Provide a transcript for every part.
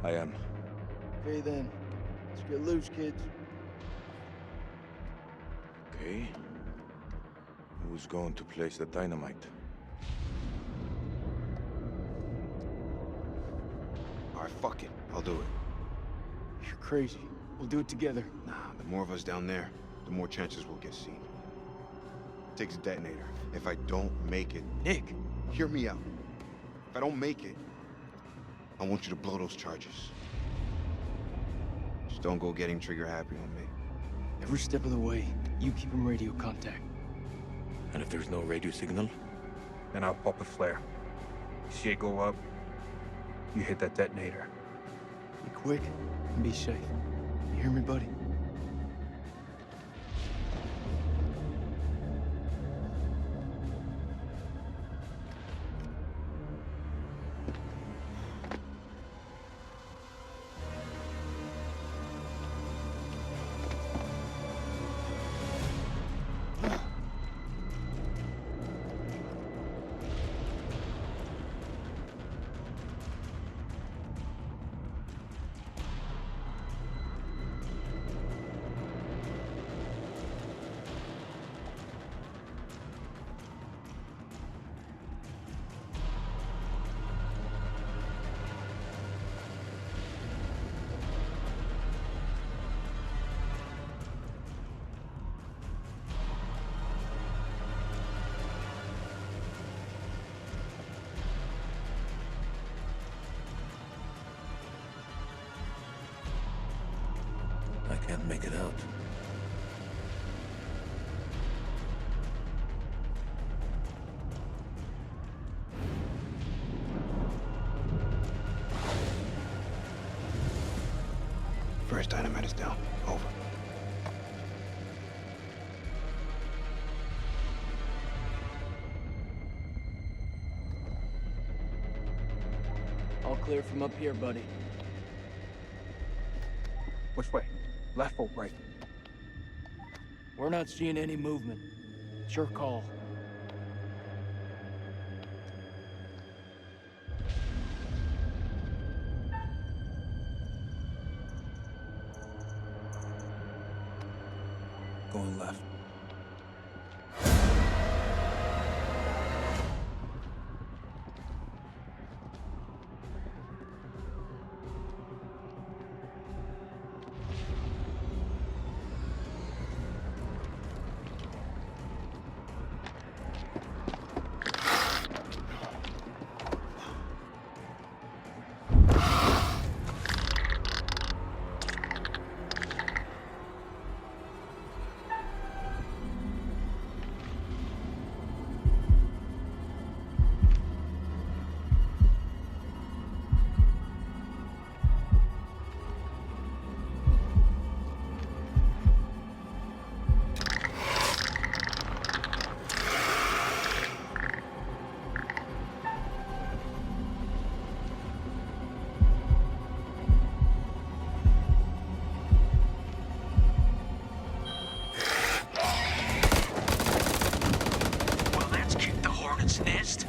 I am. Okay then, let's get loose, kids. Okay. Who's going to place the dynamite? Alright, fuck it. I'll do it. You're crazy. We'll do it together. Nah, the more of us down there, the more chances we'll get seen. It takes a detonator. If I don't make it... Nick! Hear me out. If I don't make it, I want you to blow those charges. Just don't go getting trigger happy on me. Every step of the way, you keep him radio contact. And if there's no radio signal? Then I'll pop a flare. See it go up, you hit that detonator. Be quick and be safe. You hear me, buddy? I can't make it out. First dynamite is down. Over. All clear from up here, buddy. Which way? Left or right? We're not seeing any movement. It's your call. Going left. Nest?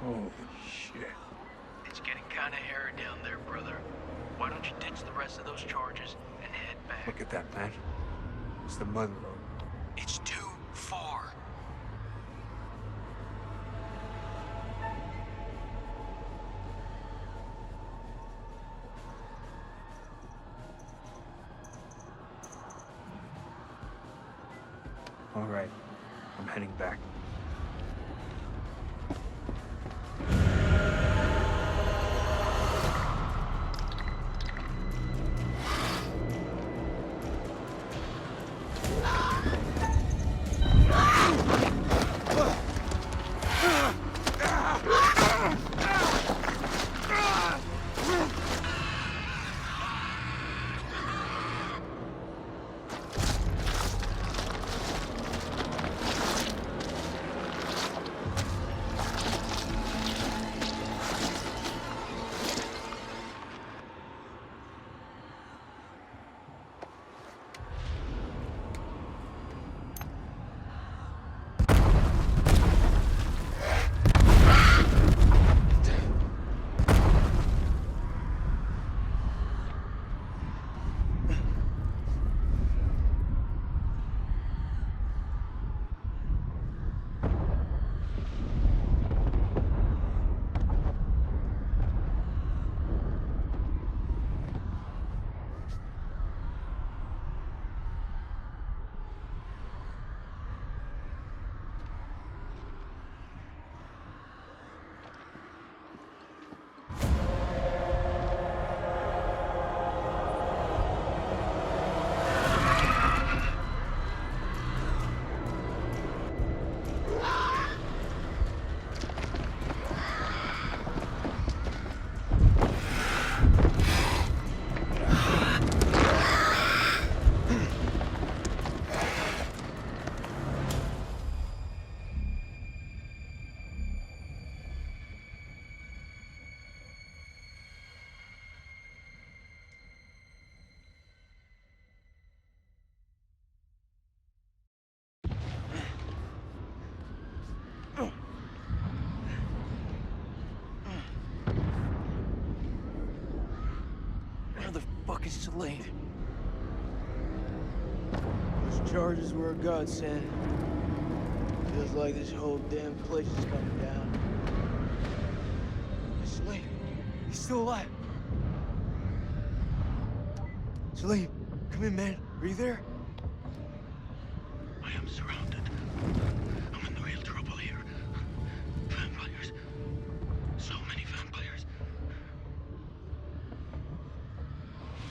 Holy shit. It's getting kinda hairy down there, brother. Why don't you ditch the rest of those charges and head back? Look at that, man. It's the mud road. It's too far. All right, I'm heading back. fuck is Celine? Those charges were a godsend. Feels like this whole damn place is coming down. Celine, he's still alive. Celine, come in, man. Are you there? I am surrounded. I'm in real trouble here. Vampires. So many vampires.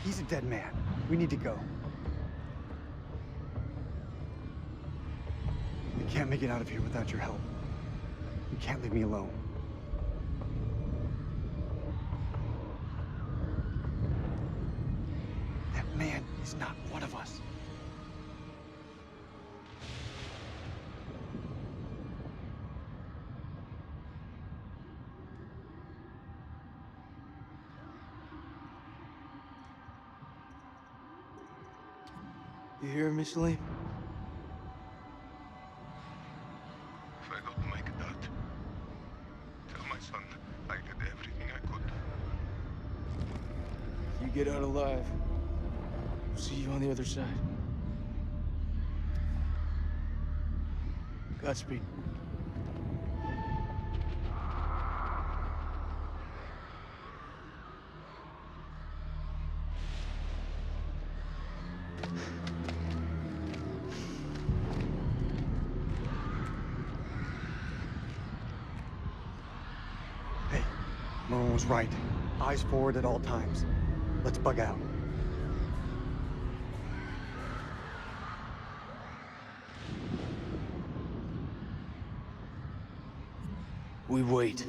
He's a dead man. We need to go. I can't make it out of here without your help. You can't leave me alone. That man is not one of us. You hear me, Celine? If I don't make that, tell my son I did everything I could. You get out alive. See you on the other side. Godspeed. Hey, Merle was right. Eyes forward at all times. Let's bug out. We wait.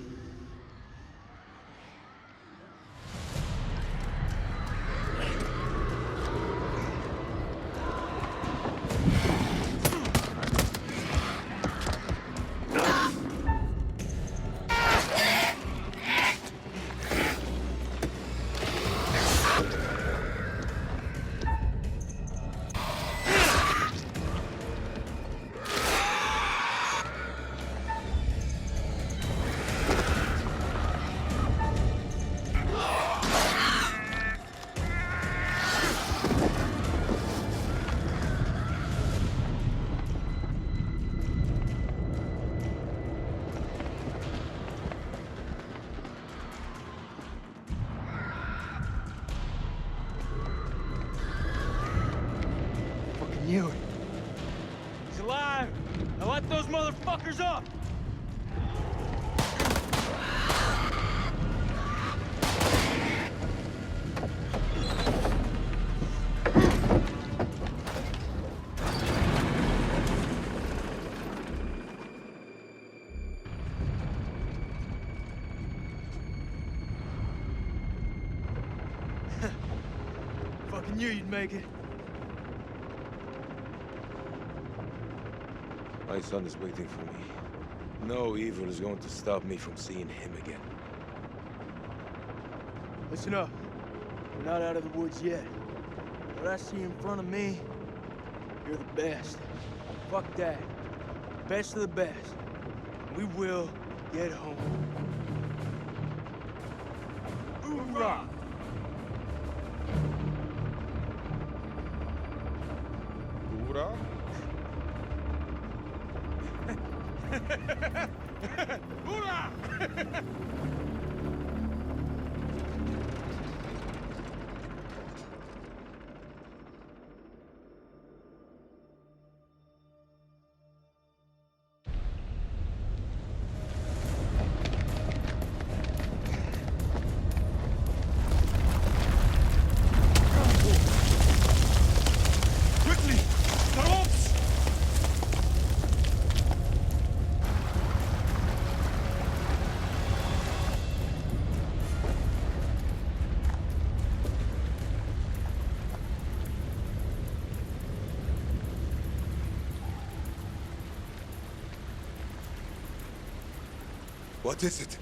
You. He's alive! Now let those motherfuckers up! Fucking knew you'd make it. My son is waiting for me. No evil is going to stop me from seeing him again. Listen up. We're not out of the woods yet. What I see in front of me, you're the best. Fuck that. Best of the best. We will get home. Hoorah! Hoorah? Hoorah! Quickly! The ropes! What is it?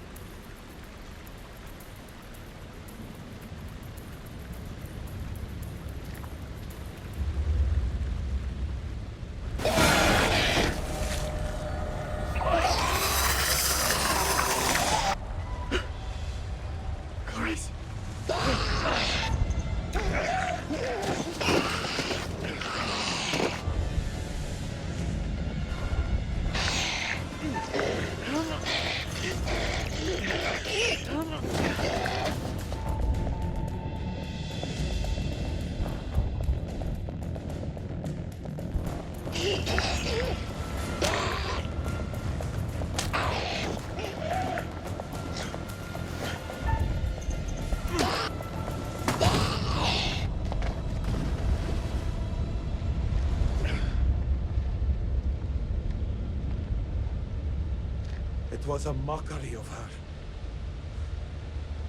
Clarice. It was a mockery of her.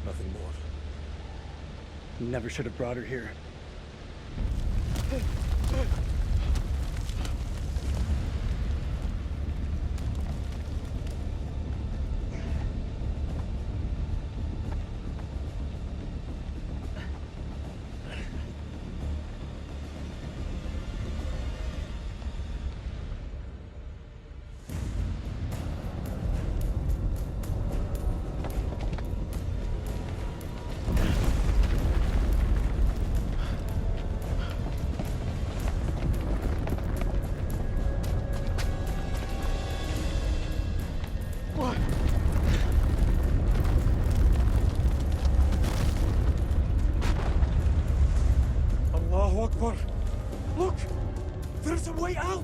Nothing more. Never should have brought her here. Allahu Akbar! Look! There's a way out!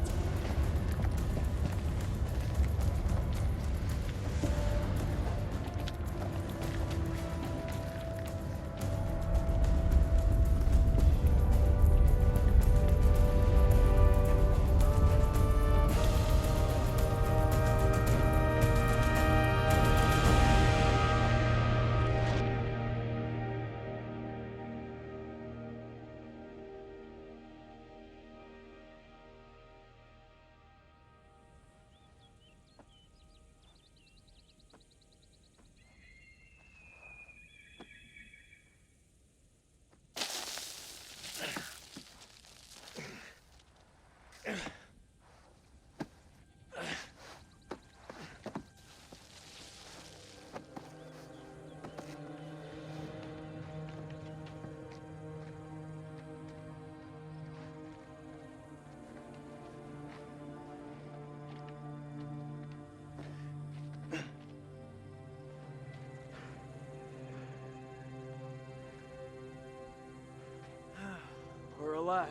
We're alive.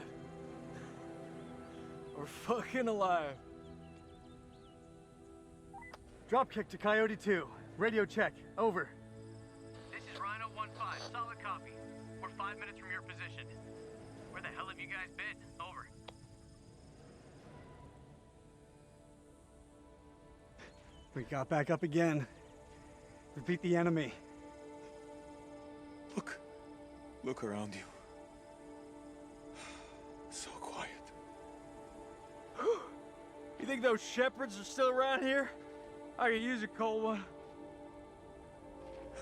We're fucking alive. Dropkick to Coyote 2. Radio check. Over. This is Rhino 1-5. Solid copy. We're 5 minutes from your position. Where the hell have you guys been? Over. We got back up again. We beat the enemy. Look. Look around you. So quiet. You think those shepherds are still around here? I could use a cold one.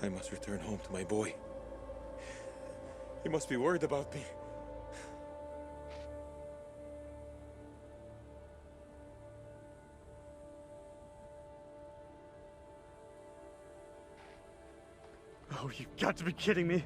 I must return home to my boy. He must be worried about me. Oh, you've got to be kidding me.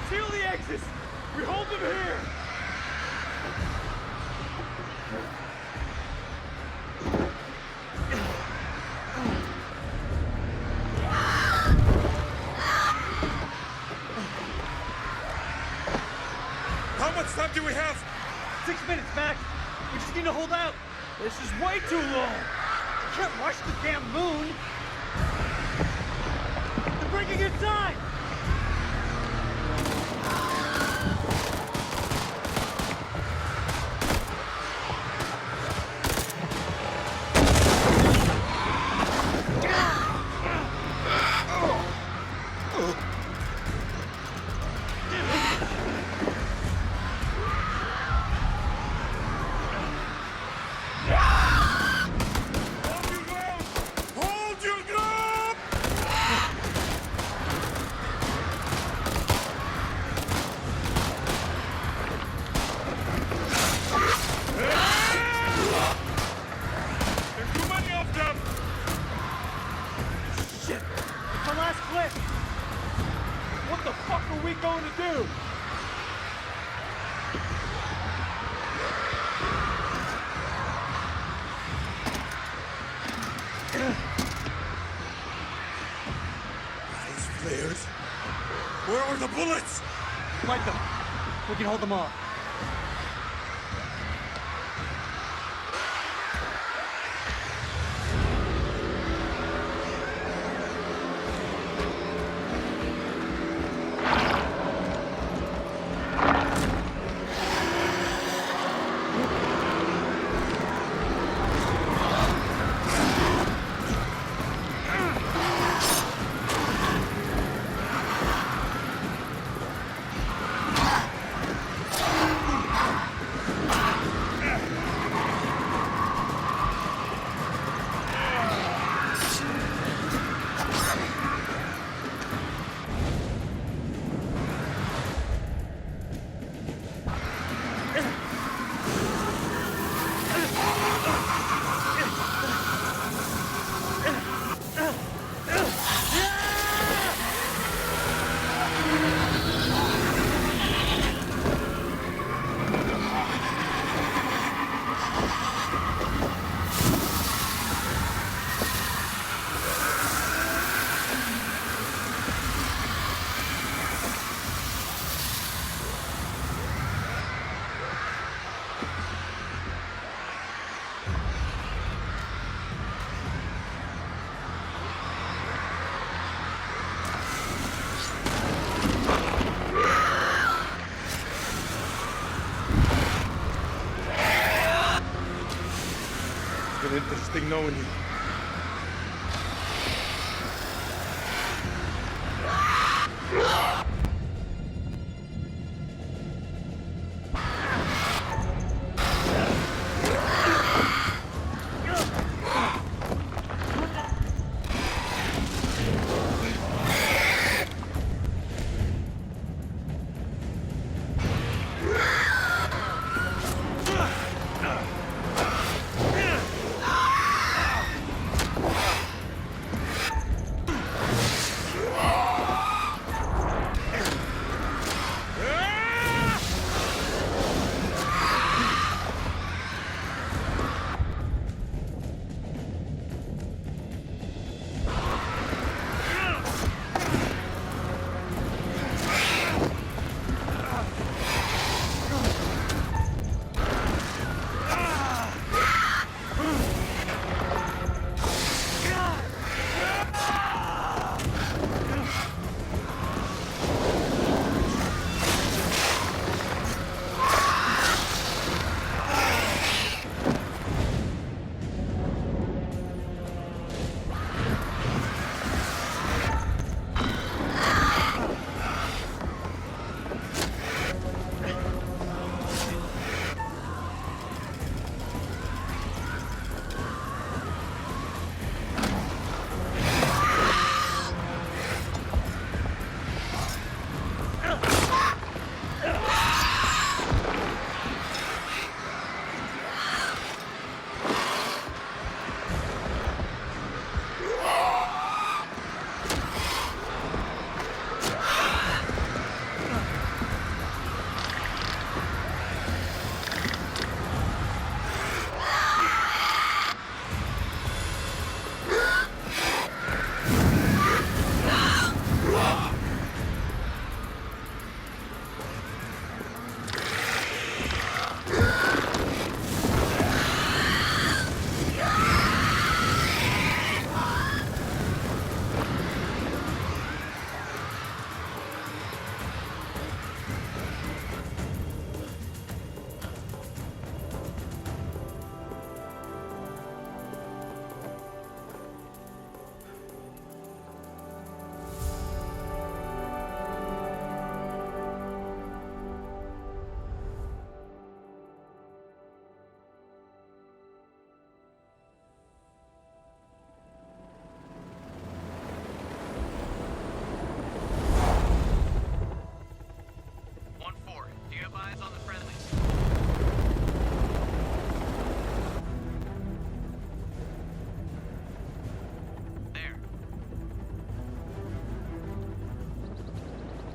Seal the exits! We hold them here! How much time do we have? 6 minutes, Mac. We just need to hold out. This is way too long! We can't rush the damn moon. They're breaking inside. Hold your ground! Cover the bullets! Fight them. We can hold them off. It's been interesting knowing you.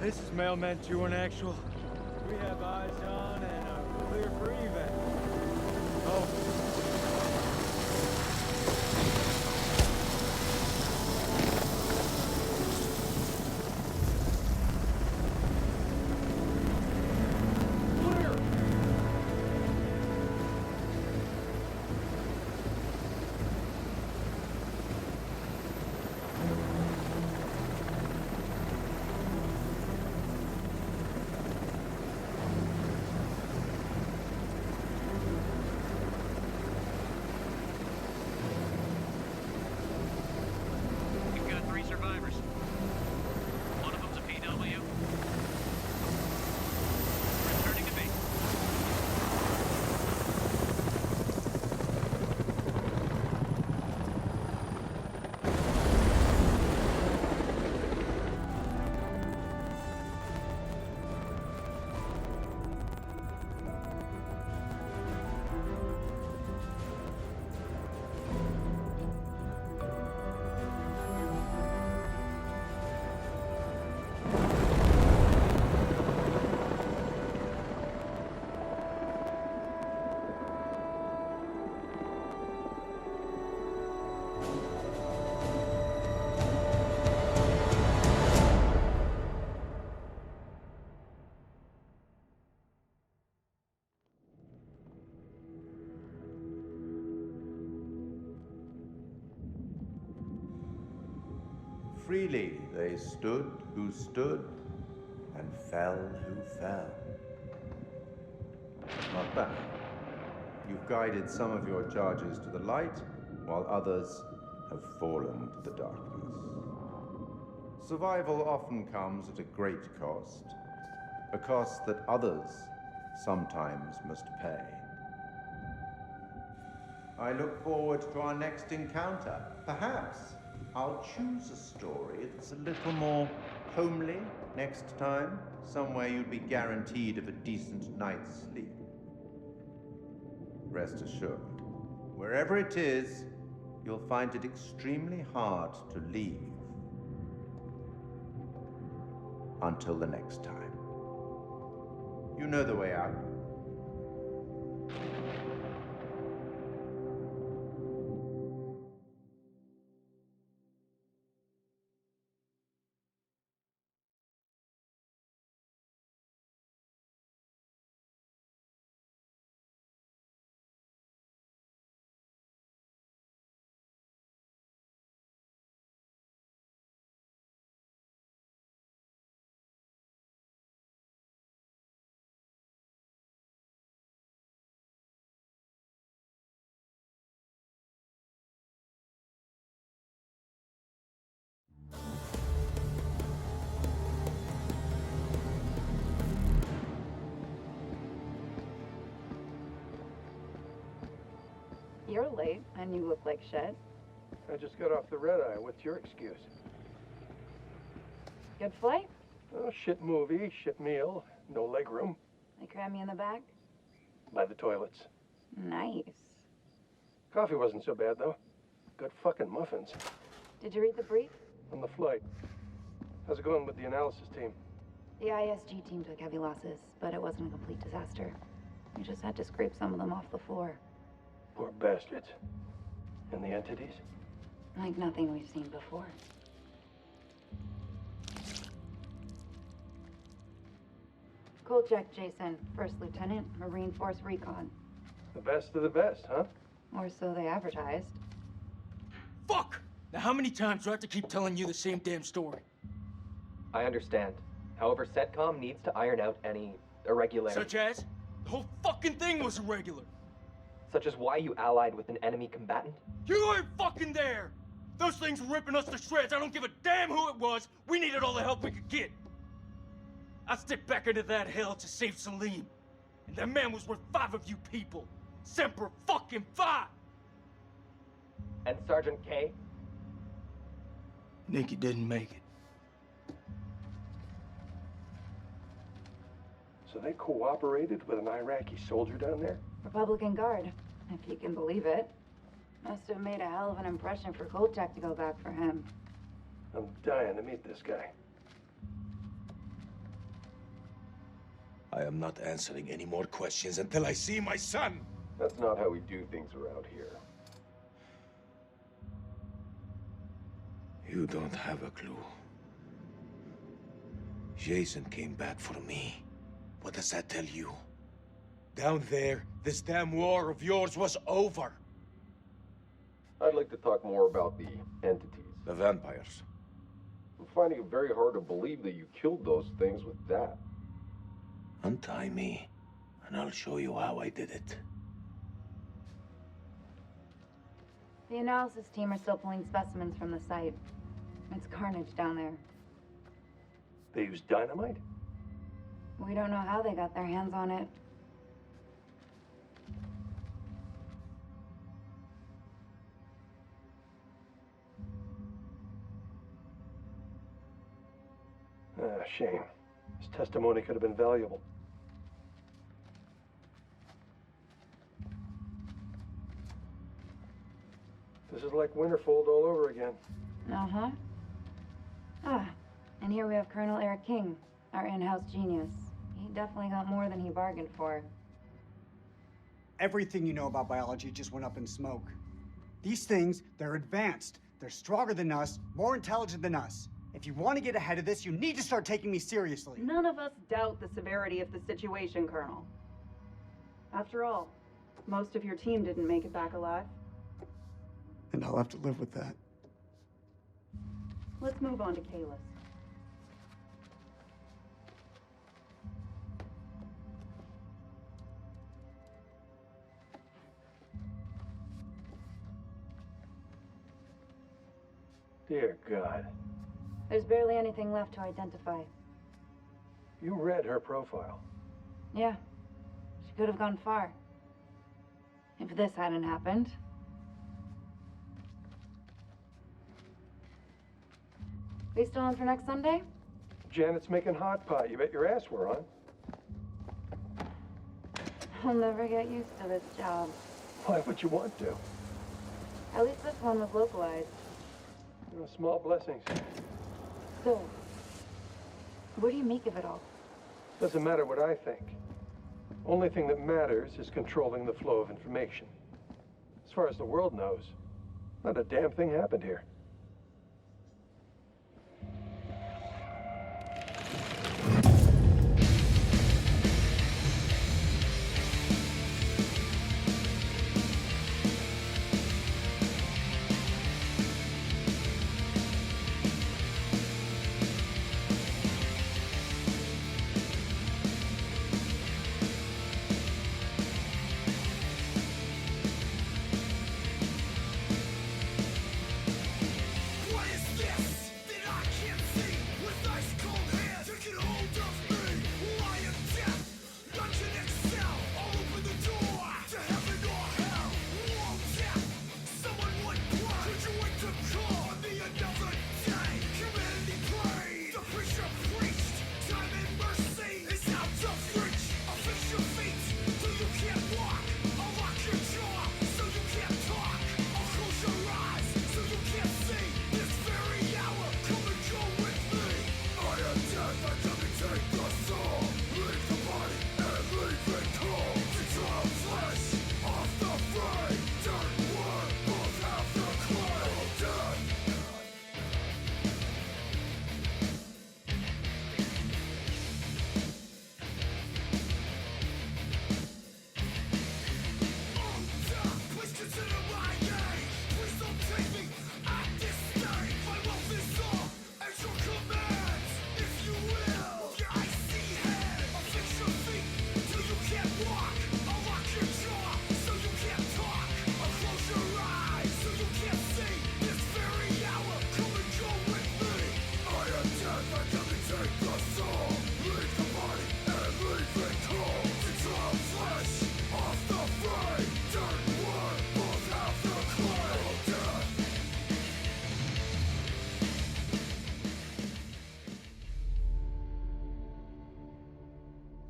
This is Mailman 2 in actual. We have eyes on and are clear for evac. Oh. freely they stood who stood, and fell who fell. Not bad. You've guided some of your charges to the light, while others have fallen to the darkness. Survival often comes at a great cost, a cost that others sometimes must pay. I look forward to our next encounter. Perhaps I'll choose a story that's a little more homely next time, somewhere you'd be guaranteed of a decent night's sleep. Rest assured, wherever it is, you'll find it extremely hard to leave. Until the next time. You know the way out. You're late, and you look like shit. I just got off the red eye. What's your excuse? Good flight? Oh, shit movie, shit meal, no leg room. They cram you in the back? By the toilets. Nice. Coffee wasn't so bad, though. Good fucking muffins. Did you read the brief? On the flight. How's it going with the analysis team? The ISG team took heavy losses, but it wasn't a complete disaster. We just had to scrape some of them off the floor. Poor bastards. And the entities? Like nothing we've seen before. Kolchak Jason, First Lieutenant, Marine Force Recon. The best of the best, huh? Or so they advertised. Fuck! Now how many times do I have to keep telling you the same damn story? I understand. However, CENTCOM needs to iron out any irregularities. Such as? The whole fucking thing was irregular. Such as why you allied with an enemy combatant? You weren't fucking there! Those things were ripping us to shreds. I don't give a damn who it was. We needed all the help we could get. I stepped back into that hell to save Salim. And that man was worth 5 of you people. Semper fucking Fi! And Sergeant K? Nikki didn't make it. So they cooperated with an Iraqi soldier down there? Republican Guard, if you can believe it. Must have made a hell of an impression for Kolchak to go back for him. I'm dying to meet this guy. I am not answering any more questions until I see my son. That's not how we do things around here. You don't have a clue. Jason came back for me. What does that tell you? Down there, this damn war of yours was over. I'd like to talk more about the entities. The vampires. I'm finding it very hard to believe that you killed those things with that. Untie me, and I'll show you how I did it. The analysis team are still pulling specimens from the site. It's carnage down there. They used dynamite? We don't know how they got their hands on it. Ah, shame. His testimony could have been valuable. This is like Winterfold all over again. Uh-huh. Ah, and here we have Colonel Eric King, our in-house genius. He definitely got more than he bargained for. Everything you know about biology just went up in smoke. These things, they're advanced. They're stronger than us, more intelligent than us. If you want to get ahead of this, you need to start taking me seriously. None of us doubt the severity of the situation, Colonel. After all, most of your team didn't make it back alive. And I'll have to live with that. Let's move on to Kalis. Dear God. There's barely anything left to identify. You read her profile. Yeah. She could have gone far. If this hadn't happened. We still on for next Sunday? Janet's making hot pot. You bet your ass we're on. I'll never get used to this job. Why would you want to? At least this one was localized. You know, small blessings. So, what do you make of it all? Doesn't matter what I think. Only thing that matters is controlling the flow of information. As far as the world knows, not a damn thing happened here.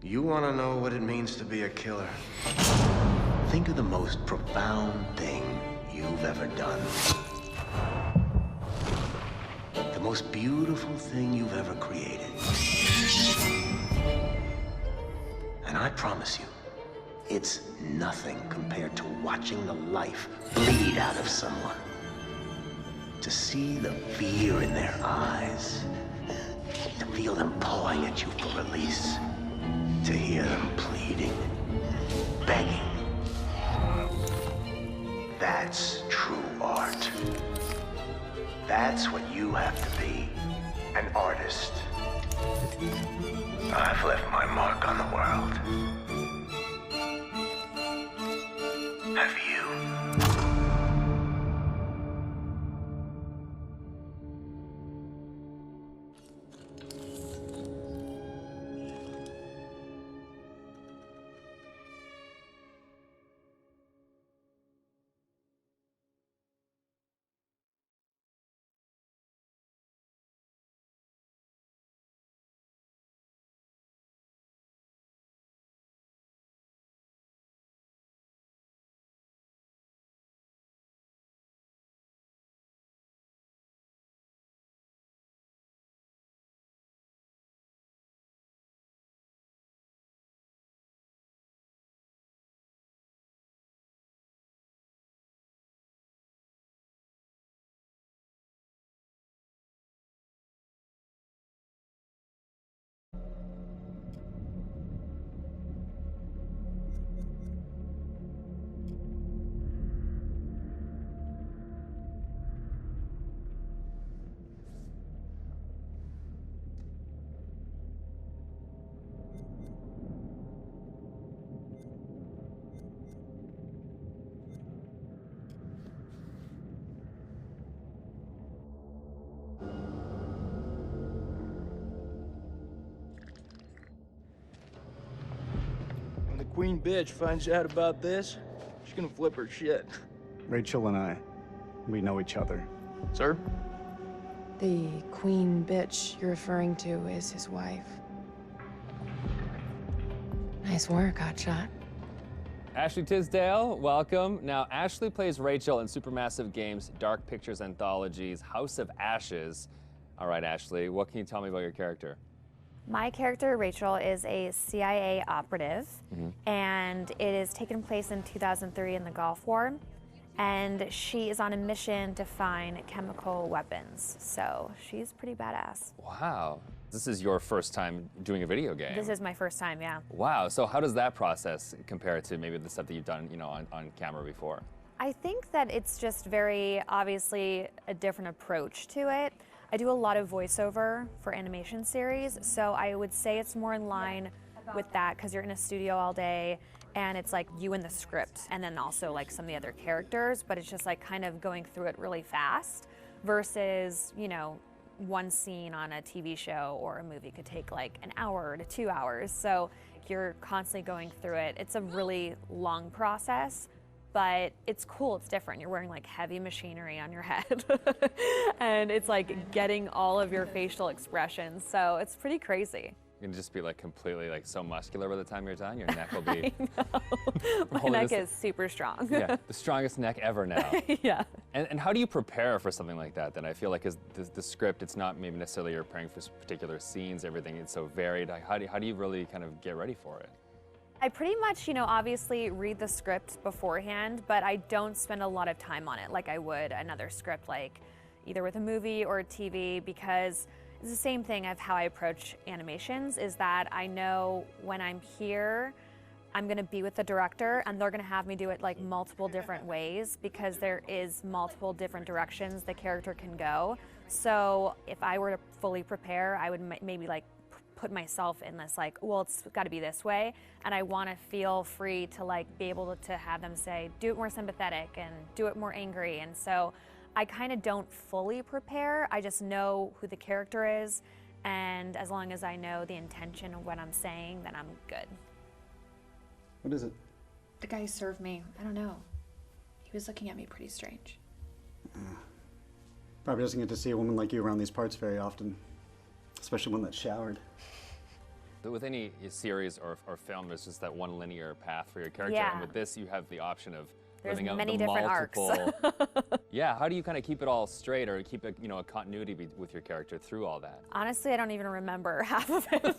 You want to know what it means to be a killer? Think of the most profound thing you've ever done. The most beautiful thing you've ever created. And I promise you, it's nothing compared to watching the life bleed out of someone. To see the fear in their eyes. To feel them pawing at you for release. To hear them pleading, begging. That's true art. That's what you have to be, an artist. I've left my mark on the world. Have you? queen bitch finds out about this, she's gonna flip her shit. Rachel and I, we know each other. Sir? The queen bitch you're referring to is his wife. Nice work, Hotshot. Ashley Tisdale, welcome. Now, Ashley plays Rachel in Supermassive Games' Dark Pictures Anthology's House of Ashes. All right, Ashley, what can you tell me about your character? My character, Rachel, is a CIA operative, and it is taken place in 2003 in the Gulf War, and she is on a mission to find chemical weapons, so she's pretty badass. Wow. This is your first time doing a video game. This is my first time, yeah. Wow, so how does that process compare to maybe the stuff that you've done, you know, on camera before? I think that it's just very obviously a different approach to it. I do a lot of voiceover for animation series, so I would say it's more in line with that because you're in a studio all day and it's like you and the script and then also like some of the other characters, but it's just like kind of going through it really fast versus, you know, one scene on a TV show or a movie could take like an hour to 2 hours. So you're constantly going through it. It's a really long process. But it's cool, it's different. You're wearing like heavy machinery on your head. And it's like getting all of your facial expressions. So it's pretty crazy. You're gonna just be like completely like so muscular by the time you're done. Your neck will be. My neck is super strong. Yeah, the strongest neck ever now. Yeah. And how do you prepare for something like that? Then I feel like is the script, it's not maybe necessarily you're preparing for particular scenes, everything, it's so varied. Like, how do you really kind of get ready for it? I pretty much, you know, obviously read the script beforehand, but I don't spend a lot of time on it like I would another script, like either with a movie or a TV, because it's the same thing of how I approach animations, is that I know when I'm here, I'm gonna be with the director and they're gonna have me do it like multiple different ways because there is multiple different directions the character can go. So if I were to fully prepare, I would maybe like put myself in this like, well, it's got to be this way, and I want to feel free to like be able to have them say, do it more sympathetic and do it more angry. And so I kind of don't fully prepare. I just know who the character is, and as long as I know the intention of what I'm saying, then I'm good. What is it? The guy who served me, I don't know. He was looking at me pretty strange. Probably doesn't get to see a woman like you around these parts very often, especially one that's showered. With any series or film, there's just that one linear path for your character, Yeah. and with this, you have the option of There's living out many the different arcs. multiple. Yeah, how do you kind of keep it all straight or keep a continuity with your character through all that? Honestly, I don't even remember half of it.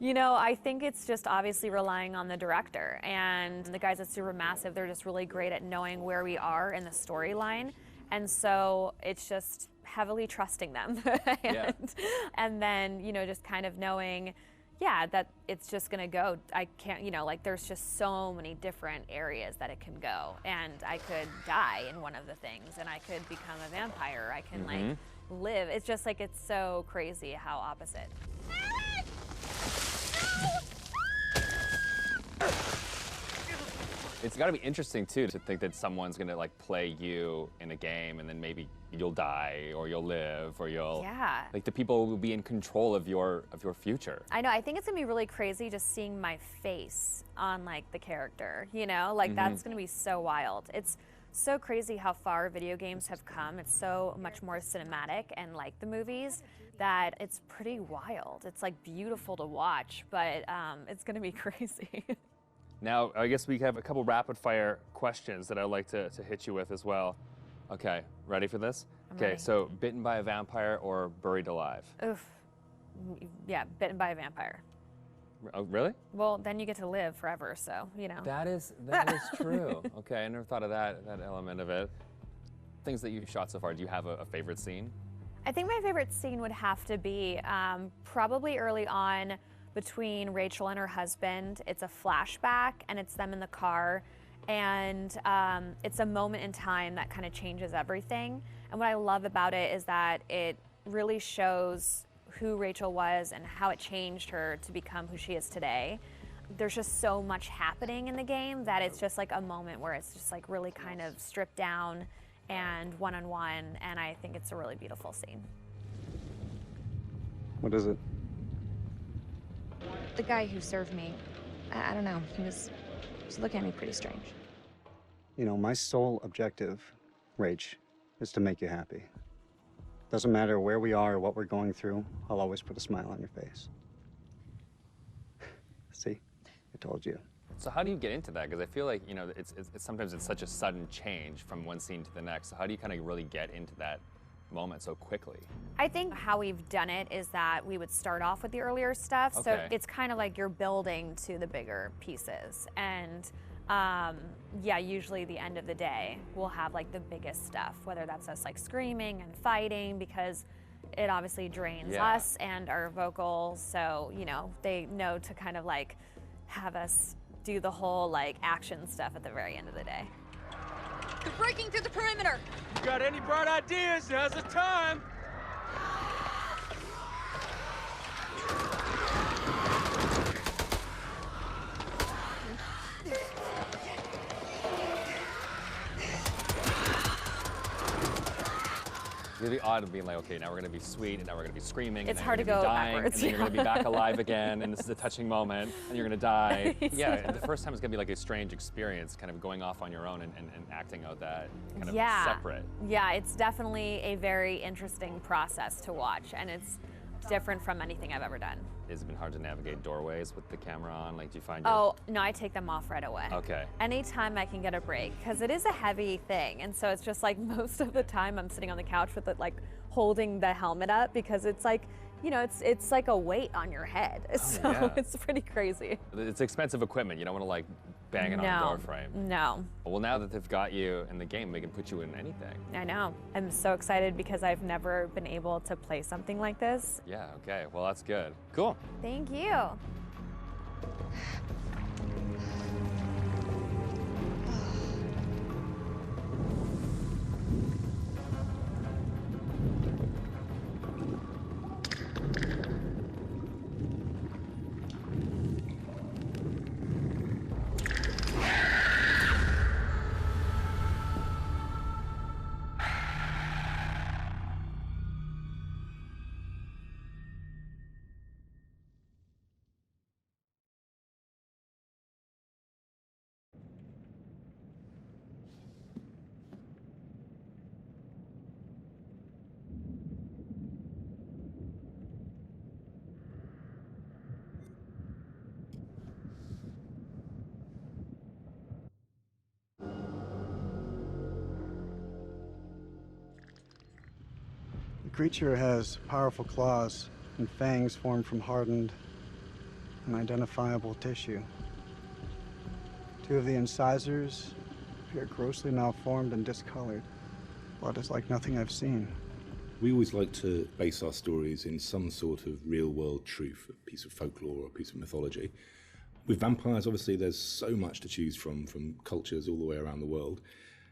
You know, I think it's just obviously relying on the director, and the guys at Supermassive, they're just really great at knowing where we are in the storyline, and so it's just heavily trusting them. And then, you know, just kind of knowing, yeah, that it's just gonna go. I can't, you know, like there's just so many different areas that it can go, and I could die in one of the things, and I could become a vampire. I can like live. It's just like, it's so crazy how opposite. It's got to be interesting too to think that someone's gonna like play you in a game, and then maybe you'll die or you'll live or you'll like the people will be in control of your future. I know. I think it's gonna be really crazy just seeing my face on like the character. You know, like that's gonna be so wild. It's so crazy how far video games have come. It's so much more cinematic and like the movies that it's pretty wild. It's like beautiful to watch, but it's gonna be crazy. Now, I guess we have a couple rapid fire questions that I'd like to hit you with as well. Okay, ready for this? Okay, so bitten by a vampire or buried alive? Oof. Yeah, bitten by a vampire. Oh, really? Well, then you get to live forever, so, you know. That is true. Okay, I never thought of that element of it. Things that you've shot so far, do you have a favorite scene? I think my favorite scene would have to be probably early on between Rachel and her husband. It's a flashback, and it's them in the car, and it's a moment in time that kind of changes everything. And what I love about it is that it really shows who Rachel was and how it changed her to become who she is today. There's just so much happening in the game that it's just like a moment where it's just like really kind of stripped down and one-on-one, and I think it's a really beautiful scene. What is it? The guy who served me, I don't know. He was looking at me pretty strange. You know, my sole objective, Rach, is to make you happy. Doesn't matter where we are or what we're going through, I'll always put a smile on your face. See? I told you. So how do you get into that? Because I feel like, you know, it's sometimes it's such a sudden change from one scene to the next. So how do you kind of really get into that moment so quickly? I think how we've done it is that we would start off with the earlier stuff. So Okay. it's kind of like you're building to the bigger pieces. And yeah, usually the end of the day, we'll have like the biggest stuff, whether that's us like screaming and fighting, because it obviously drains us and our vocals. So, you know, they know to kind of like have us do the whole like action stuff at the very end of the day. They're breaking through the perimeter. You got any bright ideas? Now's the time. It's gonna be odd of being like, okay, now we're gonna be sweet, and now we're gonna be screaming, It's and then hard you're to gonna be go dying, backwards, and then you're gonna be back alive again, and this is a touching moment, and you're gonna die. Yeah, Exactly. the first time is gonna be like a strange experience, kind of going off on your own and acting out that kind of Yeah. separate. Yeah, it's definitely a very interesting process to watch, and it's different from anything I've ever done. Has it been hard to navigate doorways with the camera on? Like, do you find your... Oh, no, I take them off right away. Okay. Anytime I can get a break, because it is a heavy thing, and so it's just like most of the time I'm sitting on the couch with it, like holding the helmet up, because it's like, you know, it's like a weight on your head. So yeah. it's pretty crazy. It's expensive equipment. You don't want to like bang it on a door frame. No. Well, now that they've got you in the game, they can put you in anything. I know. I'm so excited because I've never been able to play something like this. Yeah, okay. Well, that's good. Cool. Thank you. The creature has powerful claws and fangs formed from hardened, unidentifiable tissue. Two of the incisors appear grossly malformed and discolored. Blood is like nothing I've seen. We always like to base our stories in some sort of real-world truth, a piece of folklore or a piece of mythology. With vampires, obviously, there's so much to choose from cultures all the way around the world.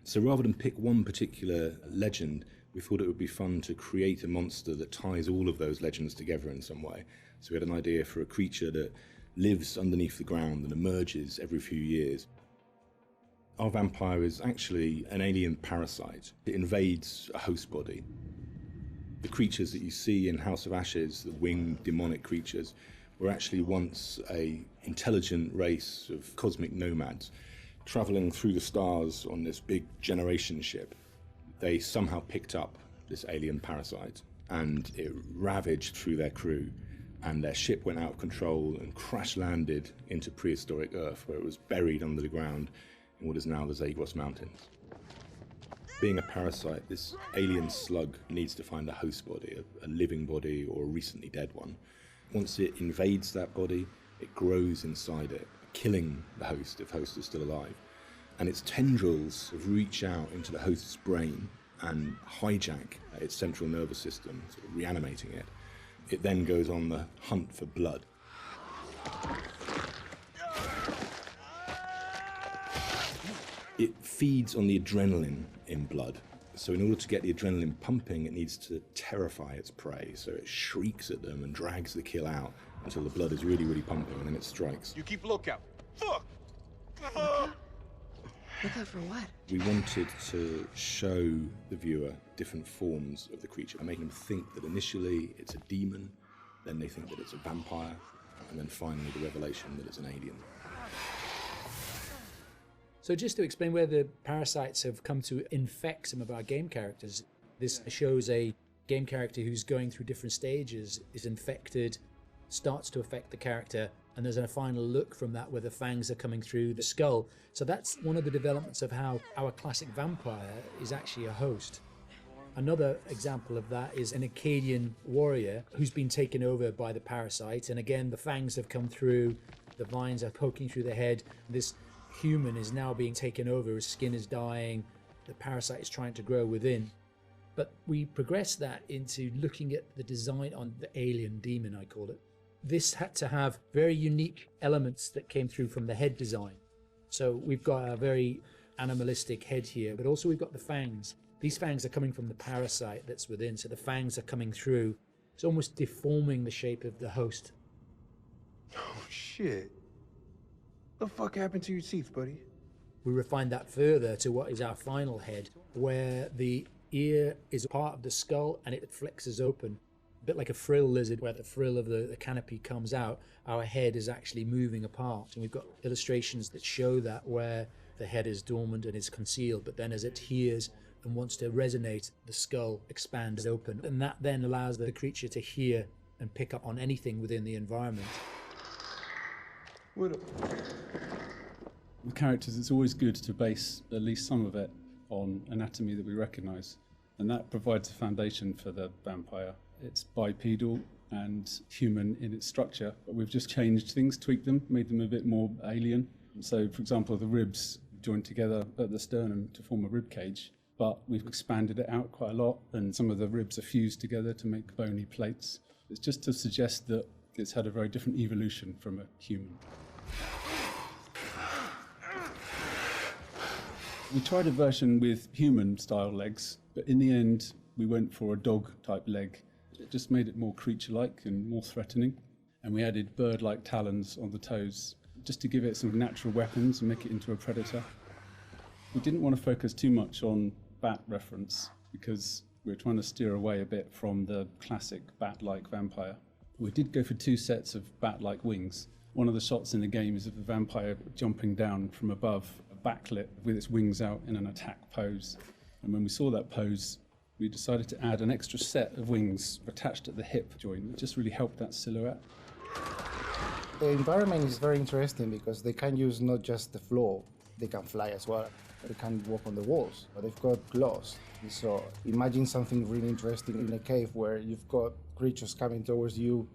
So rather than pick one particular legend, we thought it would be fun to create a monster that ties all of those legends together in some way. So we had an idea for a creature that lives underneath the ground and emerges every few years. Our vampire is actually an alien parasite. It invades a host body. The creatures that you see in House of Ashes, the winged demonic creatures, were actually once an intelligent race of cosmic nomads traveling through the stars on this big generation ship. They somehow picked up this alien parasite and it ravaged through their crew, and their ship went out of control and crash landed into prehistoric Earth, where it was buried under the ground in what is now the Zagros Mountains. Being a parasite, this alien slug needs to find a host body, a living body or a recently dead one. Once it invades that body, it grows inside it, killing the host if host is still alive. And its tendrils reach out into the host's brain and hijack its central nervous system, sort of reanimating it. It then goes on the hunt for blood. It feeds on the adrenaline in blood. So in order to get the adrenaline pumping, it needs to terrify its prey. So it shrieks at them and drags the kill out until the blood is really, really pumping, and then it strikes. You keep lookout. Fuck! Look out for what? We wanted to show the viewer different forms of the creature and make them think that initially it's a demon, then they think that it's a vampire, and then finally the revelation that it's an alien. So just to explain where the parasites have come to infect some of our game characters, this shows a game character who's going through different stages, is infected, starts to affect the character, and there's a final look from that where the fangs are coming through the skull. So that's one of the developments of how our classic vampire is actually a host. Another example of that is an Akkadian warrior who's been taken over by the parasite, and again the fangs have come through, the vines are poking through the head. This human is now being taken over, his skin is dying, the parasite is trying to grow within. But we progress that into looking at the design on the alien demon, I call it. This had to have very unique elements that came through from the head design. So we've got a very animalistic head here, but also we've got the fangs. These fangs are coming from the parasite that's within, so the fangs are coming through. It's almost deforming the shape of the host. Oh, shit. What the fuck happened to your teeth, buddy? We refined that further to what is our final head, where the ear is part of the skull and it flexes open. A bit like a frill lizard, where the frill of the canopy comes out, our head is actually moving apart. And we've got illustrations that show that, where the head is dormant and is concealed, but then as it hears and wants to resonate, the skull expands open. And that then allows the creature to hear and pick up on anything within the environment. With characters, it's always good to base at least some of it on anatomy that we recognise, and that provides a foundation for the vampire. It's bipedal and human in its structure, but we've just changed things, tweaked them, made them a bit more alien. So, for example, the ribs joined together at the sternum to form a rib cage, but we've expanded it out quite a lot, and some of the ribs are fused together to make bony plates. It's just to suggest that it's had a very different evolution from a human. We tried a version with human-style legs, but in the end, we went for a dog-type leg. It just made it more creature-like and more threatening. And we added bird-like talons on the toes, just to give it some natural weapons and make it into a predator. We didn't want to focus too much on bat reference, because we were trying to steer away a bit from the classic bat-like vampire. We did go for 2 sets of bat-like wings. One of the shots in the game is of the vampire jumping down from above, backlit with its wings out in an attack pose. And when we saw that pose, we decided to add an extra set of wings attached at the hip joint. It just really helped that silhouette. The environment is very interesting because they can use not just the floor, they can fly as well. They can walk on the walls, but they've got claws. So imagine something really interesting in a cave where you've got creatures coming towards you,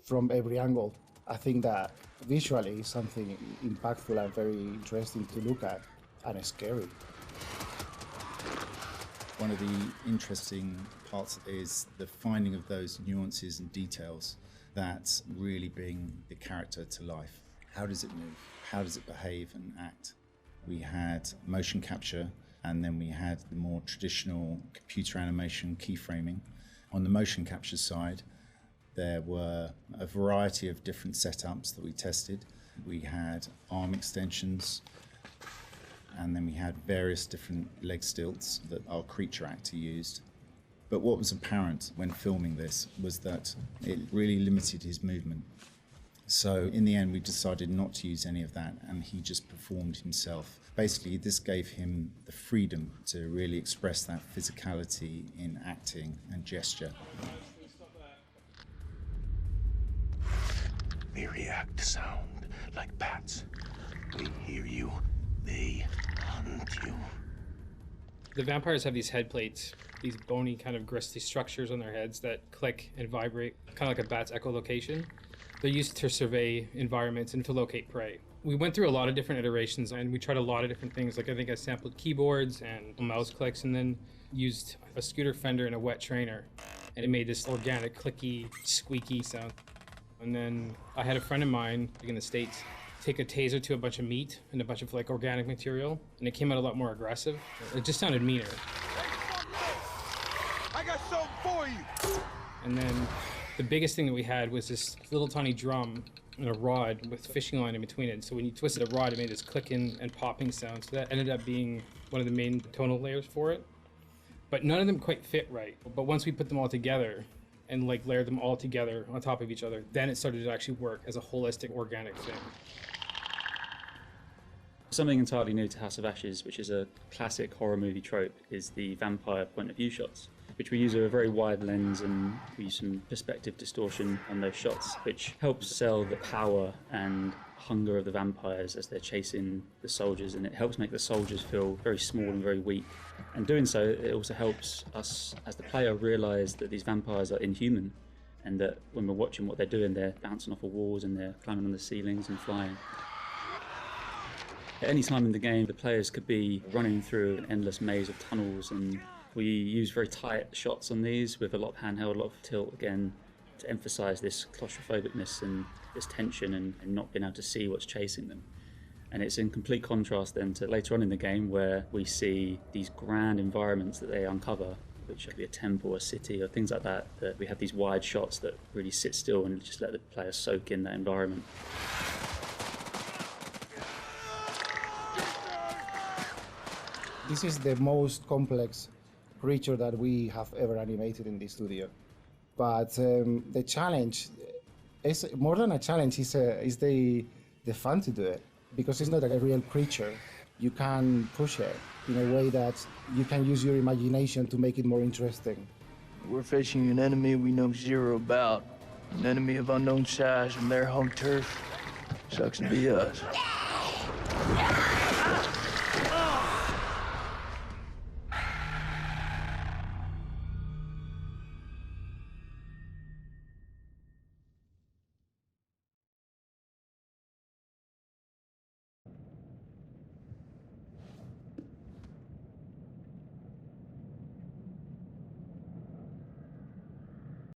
from every angle. I think that visually is something impactful and very interesting to look at, and scary. One of the interesting parts is the finding of those nuances and details that really bring the character to life. How does it move? How does it behave and act? We had motion capture, and then we had the more traditional computer animation keyframing. On the motion capture side, there were a variety of different setups that we tested. We had arm extensions, and then we had various different leg stilts that our creature actor used. But what was apparent when filming this was that it really limited his movement. So in the end, we decided not to use any of that, and he just performed himself. Basically, this gave him the freedom to really express that physicality in acting and gesture. They react to sound like bats. They hear you. They hunt you. The vampires have these head plates, these bony kind of gristly structures on their heads that click and vibrate, kind of like a bat's echolocation. They're used to survey environments and to locate prey. We went through a lot of different iterations, and we tried a lot of different things. Like, I think I sampled keyboards and mouse clicks, and then used a scooter fender and a wet trainer, and it made this organic, clicky, squeaky sound. And then I had a friend of mine, in the States, take a taser to a bunch of meat and a bunch of organic material, and it came out a lot more aggressive. It just sounded meaner. I got something for you! And then the biggest thing that we had was this little tiny drum and a rod with fishing line in between it. So when you twisted a rod, it made this clicking and popping sound. So that ended up being one of the main tonal layers for it. But none of them quite fit right. But once we put them all together and layered them all together on top of each other, then it started to actually work as a holistic organic thing. Something entirely new to House of Ashes, which is a classic horror movie trope, is the vampire point of view shots, which we use a very wide lens and we use some perspective distortion on those shots, which helps sell the power and hunger of the vampires as they're chasing the soldiers, and it helps make the soldiers feel very small and very weak. And doing so, it also helps us as the player realise that these vampires are inhuman, and that when we're watching what they're doing, they're bouncing off of walls and they're climbing on the ceilings and flying. At any time in the game, the players could be running through an endless maze of tunnels, and we use very tight shots on these with a lot of handheld, a lot of tilt again, to emphasise this claustrophobicness and this tension and not being able to see what's chasing them. And it's in complete contrast then to later on in the game where we see these grand environments that they uncover, which could be a temple, a city, or things like that, that we have these wide shots that really sit still and just let the player soak in that environment. This is the most complex creature that we have ever animated in the studio. But the challenge is more than a challenge, is the fun to do it. Because it's not a real creature, you can push it in a way that you can use your imagination to make it more interesting. We're facing an enemy we know zero about. An enemy of unknown size from their home turf. Sucks to be us.